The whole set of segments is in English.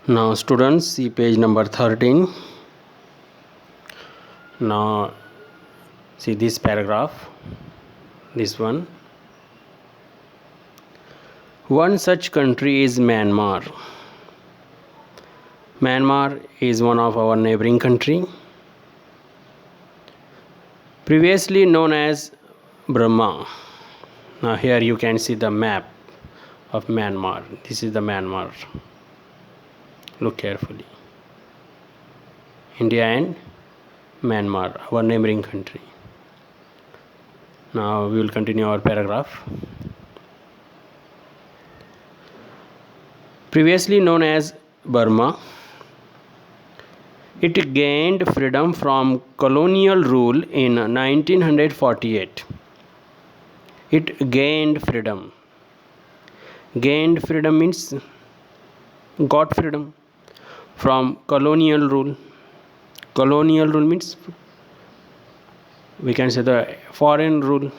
Now students, see page number 13. Now see this paragraph, this one. One such country is Myanmar. Myanmar is one of our neighboring country, previously known as Burma. Now here you can see the map of Myanmar. This is the Myanmar. Look carefully. India and Myanmar, our neighboring country. Now we will continue our paragraph. Previously known as Burma, it gained freedom from colonial rule in 1948. It gained freedom. Gained freedom means got freedom from colonial rule. Colonial rule means we can say the foreign rule.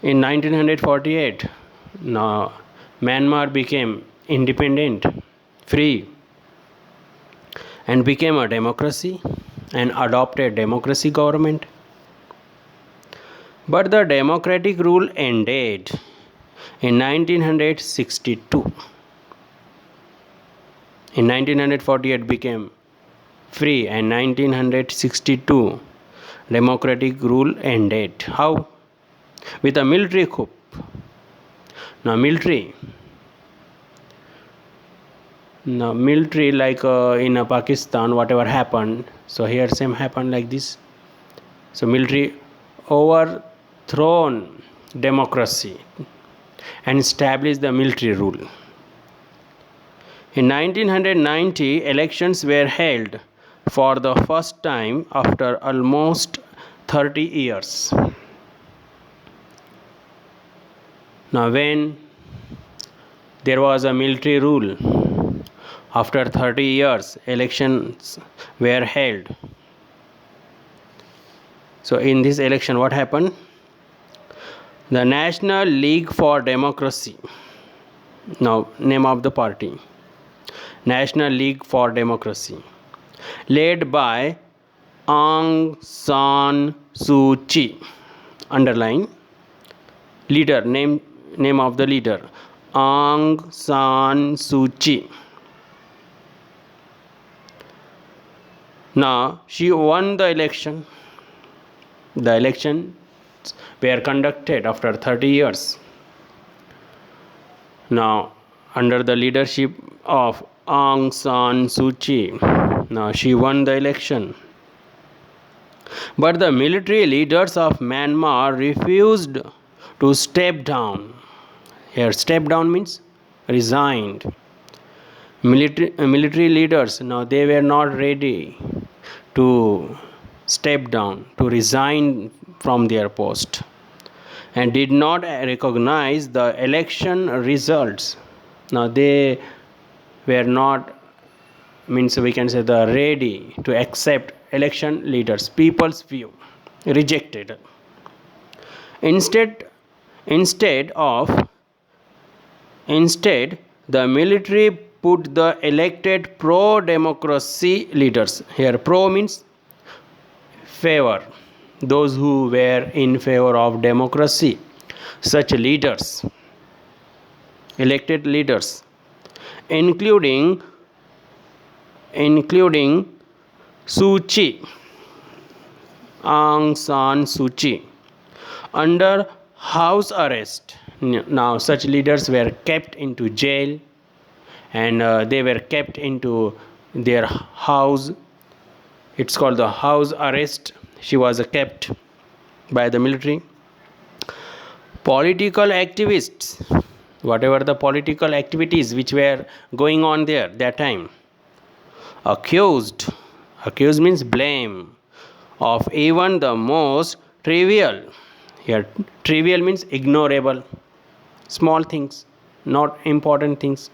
In 1948, now Myanmar became independent, free, and became a democracy and adopted democracy government. But the democratic rule ended in 1962. In 1948 became free and 1962 democratic rule ended. How? With a military coup. Now military like in Pakistan whatever happened, so here same happened like this. So military overthrown democracy and established the military rule. In 1990, elections were held for the first time after almost 30 years. Now when there was a military rule, after 30 years elections were held. So in this election what happened? The National League for Democracy, now name of the party, National League for Democracy, led by Aung San Suu Kyi, underline leader, name of the leader, Aung San Suu Kyi. Now she won the election. The elections were conducted after 30 years. Now under the leadership of Aung San Suu Kyi, now she won the election. But the military leaders of Myanmar refused to step down. Here step down means resigned. Military leaders, now they were not ready to step down, to resign from their post, and did not recognize the election results. Now they were not, means we can say the ready to accept election leaders, people's view, rejected. Instead the military put the elected pro-democracy leaders. Here pro means favor, those who were in favor of democracy, such leaders, elected leaders, including Suu Kyi, Aung San Suu Kyi, under house arrest. Now such leaders were kept into jail and they were kept into their house. It's called the house arrest. She was kept by the military. Political activists, whatever the political activities which were going on there that time, accused means blame, of even the most trivial, here trivial means ignorable, small things, not important things.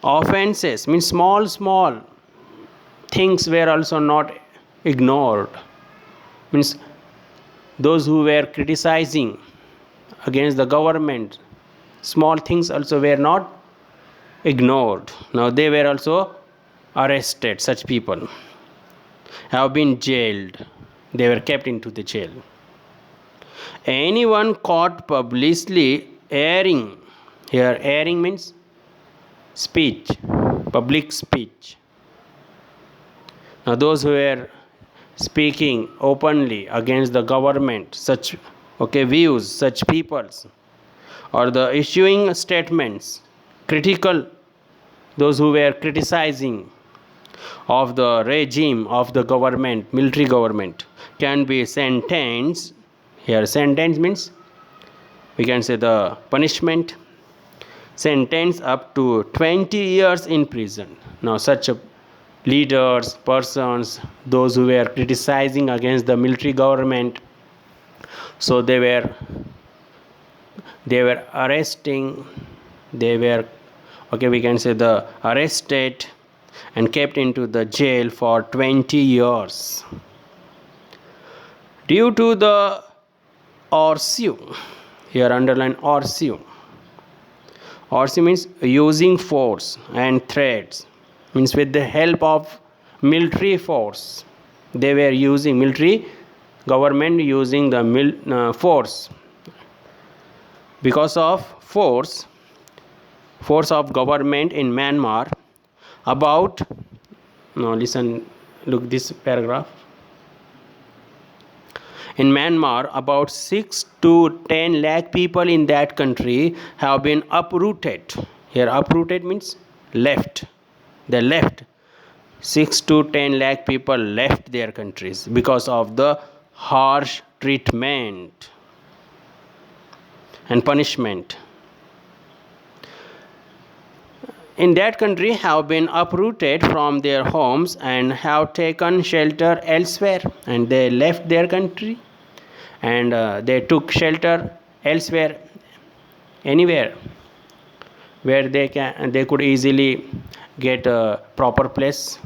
Offenses means small things were also not ignored, means those who were criticizing against the government, small things also were not ignored. Now they were also arrested. Such people have been jailed. They were kept into the jail. Anyone caught publicly airing, here airing means speech, public speech. Now those who were speaking openly against the government, such views, such peoples, or the issuing statements critical, those who were criticizing of the regime of the government, military government, can be sentenced. Here sentence means we can say the punishment, sentence up to 20 years in prison. Now such leaders, persons, those who were criticizing against the military government, so they were arresting, they were we can say the arrested and kept into the jail for 20 years due to the ORSU. Here underline ORSU. ORSU means using force and threats, means with the help of military force. They were using military government using the force. Because of force of government in Myanmar, about, now listen, look this paragraph. In Myanmar, about 6 to 10 lakh people in that country have been uprooted. Here uprooted means left. They left. 6 to 10 lakh people left their countries because of the harsh treatment and punishment. In that country have been uprooted from their homes and have taken shelter elsewhere, and they left their country and they took shelter elsewhere, anywhere where they could easily get a proper place.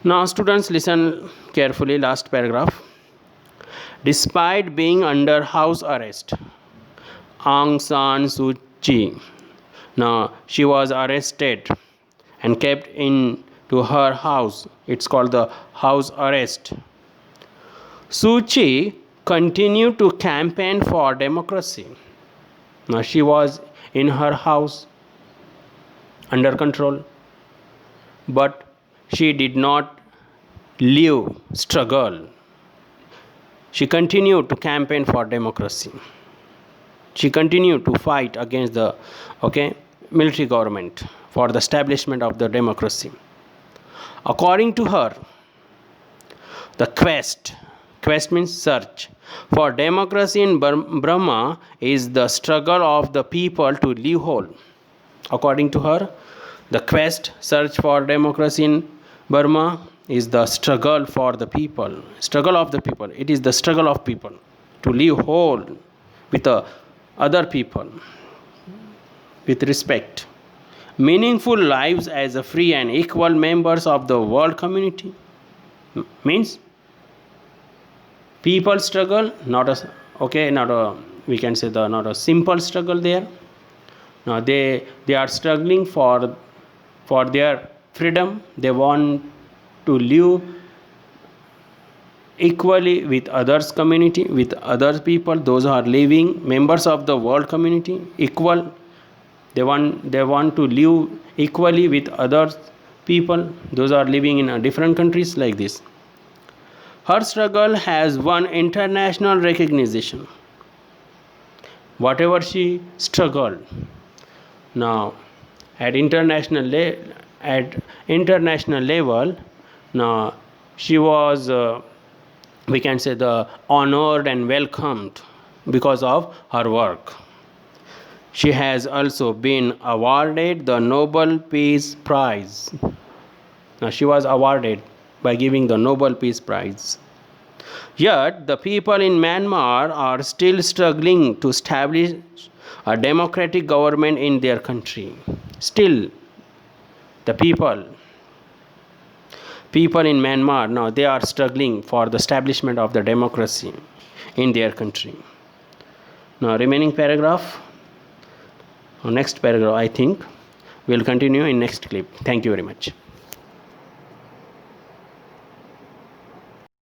Now students, listen carefully, last paragraph. Despite being under house arrest, Aung San Suu Kyi, now she was arrested and kept in to her house. It's called the house arrest. Suu Kyi continued to campaign for democracy. Now she was in her house under control, but she did not leave struggle. She continued to campaign for democracy. She continued to fight against the military government for the establishment of the democracy. According to her, the quest means search for democracy in Burma is the struggle of the people to live whole. According to her, the search for democracy in Burma is the struggle for the people. Struggle of the people. It is the struggle of people to live whole with other people, with respect, meaningful lives as a free and equal members of the world community. Means people struggle, not a simple struggle there. Now they are struggling for their freedom. They want to live equally with others community, with other people, those who are living members of the world community, equal. They want to live equally with other people, those are living in different countries like this. Her struggle has won international recognition. Whatever she struggled, now at international level, now she was honored and welcomed because of her work. She has also been awarded the Nobel Peace Prize. Now she was awarded by giving the Nobel Peace Prize. Yet the people in Myanmar are still struggling to establish a democratic government in their country. Still, the people in Myanmar, now they are struggling for the establishment of the democracy in their country. Now remaining paragraph. next paragraph I think we'll continue in next clip. Thank you very much.